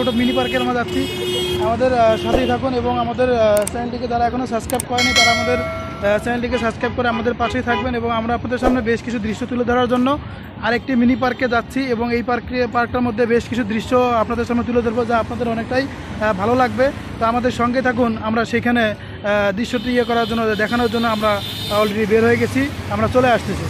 ছোটো মিনি পার্কের আমরা যাচ্ছি। আমাদের সাথেই থাকুন এবং আমাদের চ্যানেলটিকে যারা এখনও সাবস্ক্রাইব করেনি তারা আমাদের চ্যানেলটিকে সাবস্ক্রাইব করে আমাদের পাশেই থাকবেন। এবং আমরা আপনাদের সামনে বেশ কিছু দৃশ্য তুলে ধরার জন্য আরেকটি মিনি পার্কে যাচ্ছি এবং এই পার্কটার মধ্যে বেশ কিছু দৃশ্য আপনাদের সামনে তুলে ধরবো, যা আপনাদের অনেকটাই ভালো লাগবে। তো আমাদের সঙ্গে থাকুন, আমরা সেখানে দৃশ্যটি করার জন্য, দেখানোর জন্য আমরা অলরেডি বের হয়ে গেছি, আমরা চলে আসতেছি।